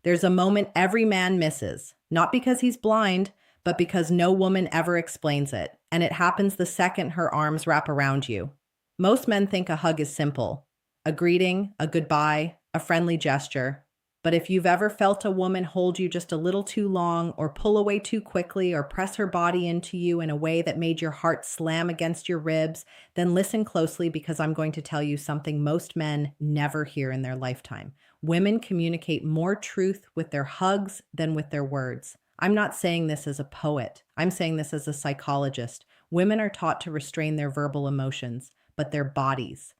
There's a moment every man misses, not because he's blind, but because no woman ever explains it, and it happens the second her arms wrap around you. Most men think a hug is simple, a greeting, a goodbye, a friendly gesture. But if you've ever felt a woman hold you just a little too long, or pull away too quickly, or press her body into you in a way that made your heart slam against your ribs, then listen closely because I'm going to tell you something most men never hear in their lifetime. Women communicate more truth with their hugs than with their words. I'm not saying this as a poet. I'm saying this as a psychologist. Women are taught to restrain their verbal emotions, but their bodies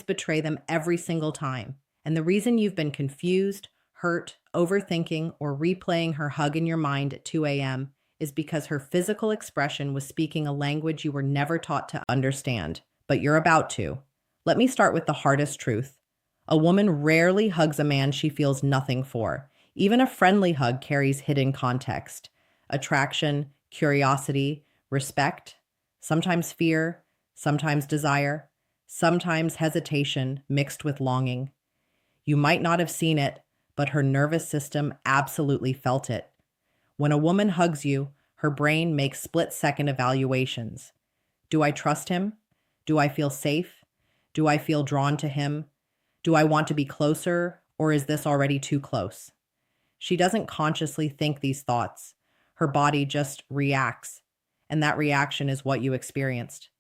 betray them every single time. And the reason you've been confused, hurt, overthinking, or replaying her hug in your mind at 2 a.m. is because her physical expression was speaking a language you were never taught to understand. But you're about to. Let me start with the hardest truth. A woman rarely hugs a man she feels nothing for. Even a friendly hug carries hidden context: attraction, curiosity, respect, sometimes fear, sometimes desire, sometimes hesitation mixed with longing. You might not have seen it, but her nervous system absolutely felt it. When a woman hugs you, her brain makes split-second evaluations. Do I trust him? Do I feel safe? Do I feel drawn to him? Do I want to be closer, or is this already too close? She doesn't consciously think these thoughts. Her body just reacts, and that reaction is what you experienced.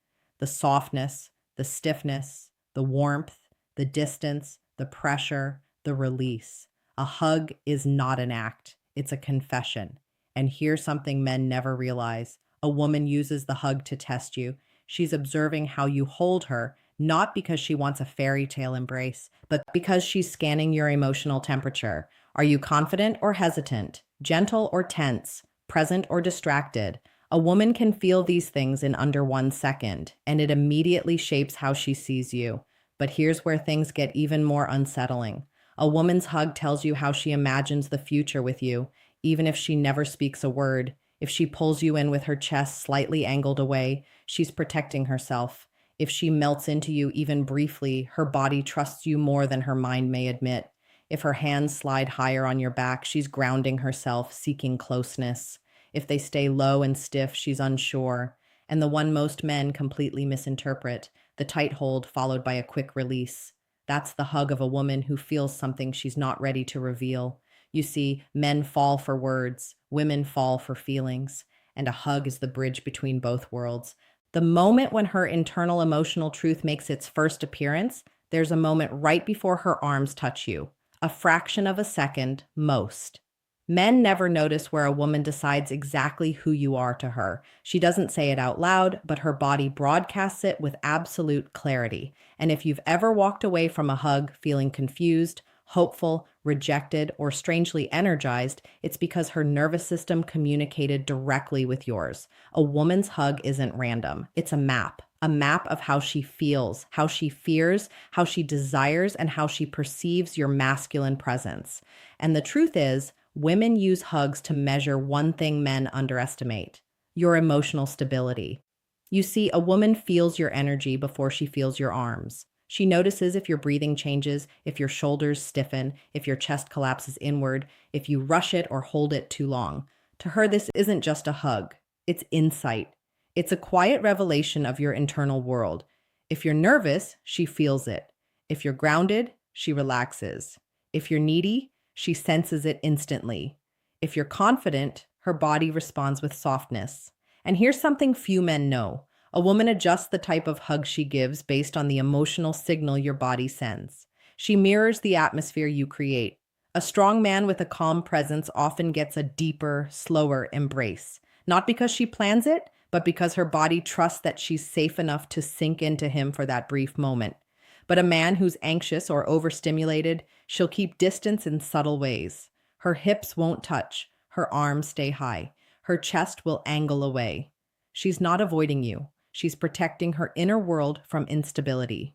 The softness, the stiffness, the warmth, the distance, the pressure, the release. A hug is not an act, it's a confession. And here's something men never realize. A woman uses the hug to test you. She's observing how you hold her, not because she wants a fairy tale embrace, but because she's scanning your emotional temperature. Are you confident or hesitant? Gentle or tense? Present or distracted? A woman can feel these things in under 1 second, and it immediately shapes how she sees you. But here's where things get even more unsettling. A woman's hug tells you how she imagines the future with you, even if she never speaks a word. If she pulls you in with her chest slightly angled away, she's protecting herself. If she melts into you even briefly, her body trusts you more than her mind may admit. If her hands slide higher on your back, she's grounding herself, seeking closeness. If they stay low and stiff, she's unsure. And the one most men completely misinterpret, the tight hold followed by a quick release. That's the hug of a woman who feels something she's not ready to reveal. You see, men fall for words, women fall for feelings, and a hug is the bridge between both worlds. The moment when her internal emotional truth makes its first appearance, there's a moment right before her arms touch you. A fraction of a second, most. Men never notice where a woman decides exactly who you are to her. She doesn't say it out loud, but her body broadcasts it with absolute clarity. And if you've ever walked away from a hug feeling confused, hopeful, rejected, or strangely energized, it's because her nervous system communicated directly with yours. A woman's hug isn't random. It's a map of how she feels, how she fears, how she desires, and how she perceives your masculine presence. And the truth is, women use hugs to measure one thing men underestimate: your emotional stability. You see, a woman feels your energy before she feels your arms. She notices if your breathing changes, if your shoulders stiffen, if your chest collapses inward, if you rush it or hold it too long. To her, this isn't just a hug, it's insight. It's a quiet revelation of your internal world. If you're nervous, she feels it. If you're grounded, she relaxes. If you're needy, she senses it instantly. If you're confident, her body responds with softness. And here's something few men know. A woman adjusts the type of hug she gives based on the emotional signal your body sends. She mirrors the atmosphere you create. A strong man with a calm presence often gets a deeper, slower embrace. Not because she plans it, but because her body trusts that she's safe enough to sink into him for that brief moment. But a man who's anxious or overstimulated, she'll keep distance in subtle ways. Her hips won't touch, her arms stay high, her chest will angle away. She's not avoiding you, she's protecting her inner world from instability.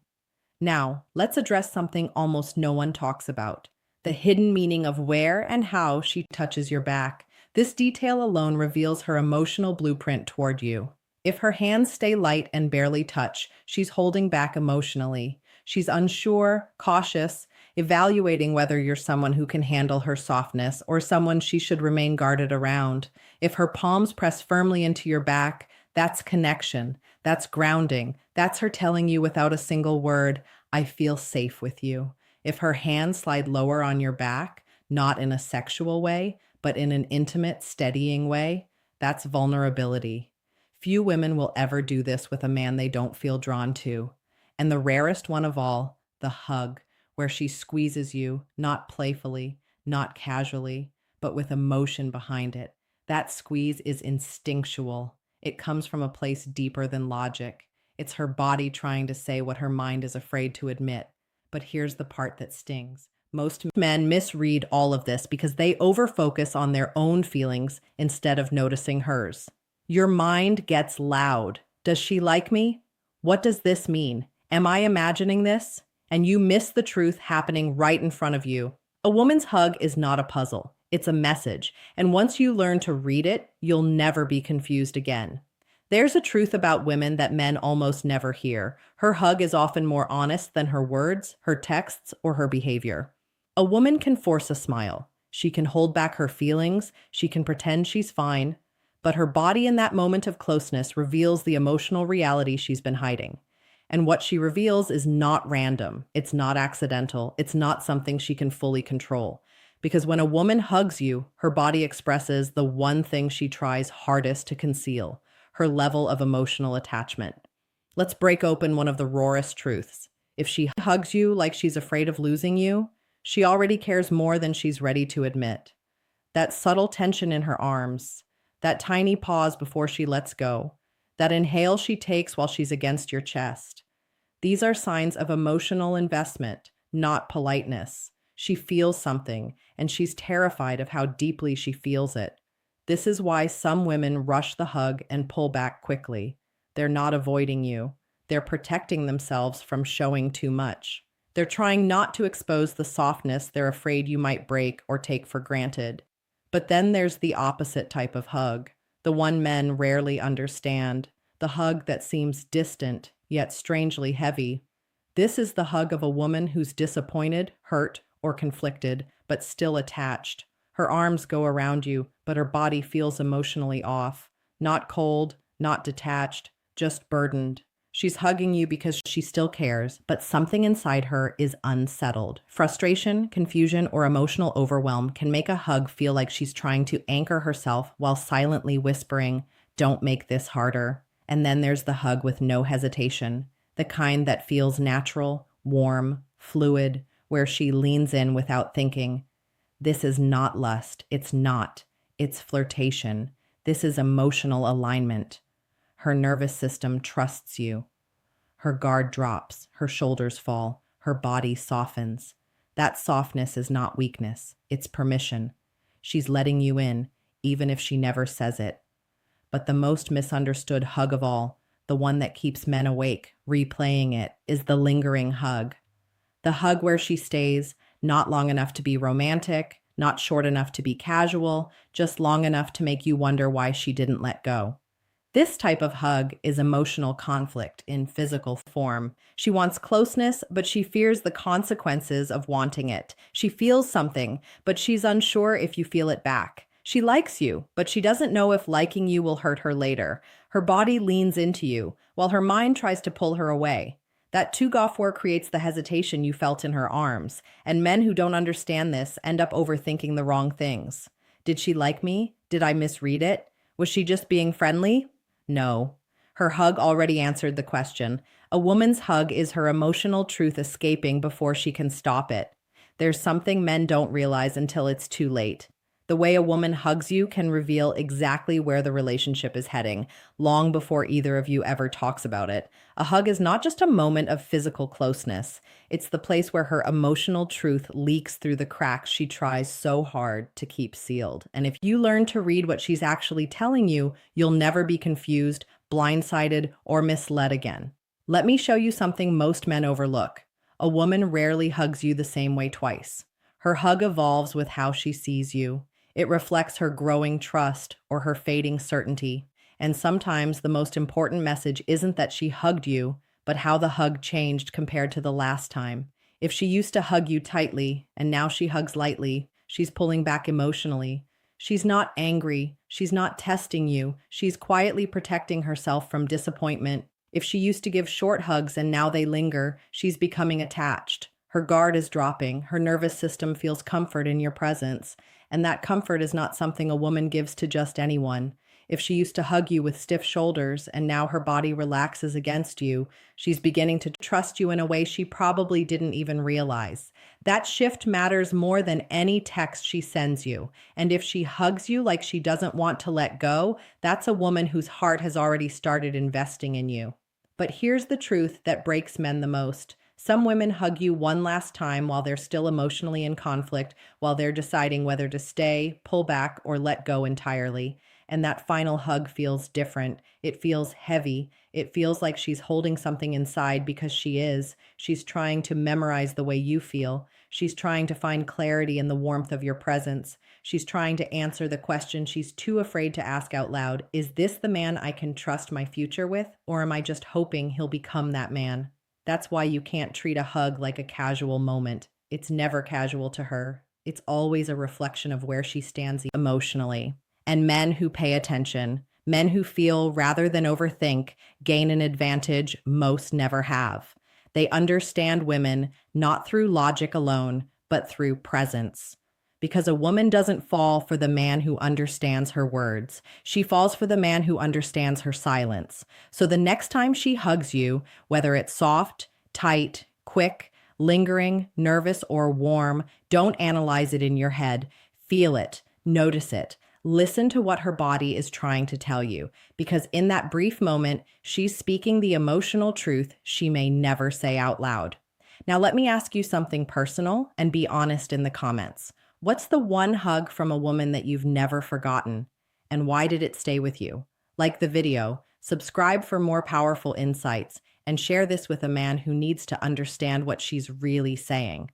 Now, let's address something almost no one talks about: the hidden meaning of where and how she touches your back. This detail alone reveals her emotional blueprint toward you. If her hands stay light and barely touch, she's holding back emotionally. She's unsure, cautious, evaluating whether you're someone who can handle her softness or someone she should remain guarded around. If her palms press firmly into your back, that's connection, that's grounding, that's her telling you without a single word, I feel safe with you. If her hands slide lower on your back, not in a sexual way, but in an intimate, steadying way, that's vulnerability. Few women will ever do this with a man they don't feel drawn to. And the rarest one of all, the hug, where she squeezes you, not playfully, not casually, but with emotion behind it. That squeeze is instinctual. It comes from a place deeper than logic. It's her body trying to say what her mind is afraid to admit. But here's the part that stings. Most men misread all of this because they overfocus on their own feelings instead of noticing hers. Your mind gets loud. Does she like me? What does this mean? Am I imagining this? And you miss the truth happening right in front of you. A woman's hug is not a puzzle. It's a message. And once you learn to read it, you'll never be confused again. There's a truth about women that men almost never hear. Her hug is often more honest than her words, her texts, or her behavior. A woman can force a smile. She can hold back her feelings. She can pretend she's fine. But her body in that moment of closeness reveals the emotional reality she's been hiding. And what she reveals is not random. It's not accidental. It's not something she can fully control. Because when a woman hugs you, her body expresses the one thing she tries hardest to conceal, her level of emotional attachment. Let's break open one of the rawest truths. If she hugs you like she's afraid of losing you, she already cares more than she's ready to admit. That subtle tension in her arms, that tiny pause before she lets go, that inhale she takes while she's against your chest. These are signs of emotional investment, not politeness. She feels something, and she's terrified of how deeply she feels it. This is why some women rush the hug and pull back quickly. They're not avoiding you. They're protecting themselves from showing too much. They're trying not to expose the softness they're afraid you might break or take for granted. But then there's the opposite type of hug, the one men rarely understand, the hug that seems distant, yet strangely heavy. This is the hug of a woman who's disappointed, hurt, or conflicted, but still attached. Her arms go around you, but her body feels emotionally off. Not cold, not detached, just burdened. She's hugging you because she still cares, but something inside her is unsettled. Frustration, confusion, or emotional overwhelm can make a hug feel like she's trying to anchor herself while silently whispering, "Don't make this harder." And then there's the hug with no hesitation, the kind that feels natural, warm, fluid, where she leans in without thinking. This is not lust. It's not. It's flirtation. This is emotional alignment. Her nervous system trusts you. Her guard drops, her shoulders fall, her body softens. That softness is not weakness, it's permission. She's letting you in, even if she never says it. But the most misunderstood hug of all, the one that keeps men awake, replaying it, is the lingering hug. The hug where she stays, not long enough to be romantic, not short enough to be casual, just long enough to make you wonder why she didn't let go. This type of hug is emotional conflict in physical form. She wants closeness, but she fears the consequences of wanting it. She feels something, but she's unsure if you feel it back. She likes you, but she doesn't know if liking you will hurt her later. Her body leans into you, while her mind tries to pull her away. That tug-off creates the hesitation you felt in her arms, and men who don't understand this end up overthinking the wrong things. Did she like me? Did I misread it? Was she just being friendly? No. Her hug already answered the question. A woman's hug is her emotional truth escaping before she can stop it. There's something men don't realize until it's too late. The way a woman hugs you can reveal exactly where the relationship is heading, long before either of you ever talks about it. A hug is not just a moment of physical closeness. It's the place where her emotional truth leaks through the cracks she tries so hard to keep sealed. And if you learn to read what she's actually telling you, you'll never be confused, blindsided, or misled again. Let me show you something most men overlook. A woman rarely hugs you the same way twice. Her hug evolves with how she sees you. It reflects her growing trust or her fading certainty. And sometimes the most important message isn't that she hugged you, but how the hug changed compared to the last time. If she used to hug you tightly and now she hugs lightly, she's pulling back emotionally. She's not angry. She's not testing you. She's quietly protecting herself from disappointment. If she used to give short hugs and now they linger, she's becoming attached. Her guard is dropping. Her nervous system feels comfort in your presence. And that comfort is not something a woman gives to just anyone. If she used to hug you with stiff shoulders and now her body relaxes against you, she's beginning to trust you in a way she probably didn't even realize. That shift matters more than any text she sends you. And if she hugs you like she doesn't want to let go, that's a woman whose heart has already started investing in you. But here's the truth that breaks men the most. Some women hug you one last time while they're still emotionally in conflict, while they're deciding whether to stay, pull back, or let go entirely. And that final hug feels different. It feels heavy. It feels like she's holding something inside because she is. She's trying to memorize the way you feel. She's trying to find clarity in the warmth of your presence. She's trying to answer the question she's too afraid to ask out loud. Is this the man I can trust my future with? Or am I just hoping he'll become that man? That's why you can't treat a hug like a casual moment. It's never casual to her. It's always a reflection of where she stands emotionally. And men who pay attention, men who feel rather than overthink, gain an advantage most never have. They understand women not through logic alone, but through presence. Because a woman doesn't fall for the man who understands her words. She falls for the man who understands her silence. So the next time she hugs you, whether it's soft, tight, quick, lingering, nervous, or warm, don't analyze it in your head. Feel it. Notice it. Listen to what her body is trying to tell you, because in that brief moment, she's speaking the emotional truth she may never say out loud. Now, let me ask you something personal and be honest in the comments. What's the one hug from a woman that you've never forgotten? And why did it stay with you? Like the video, subscribe for more powerful insights, and share this with a man who needs to understand what she's really saying.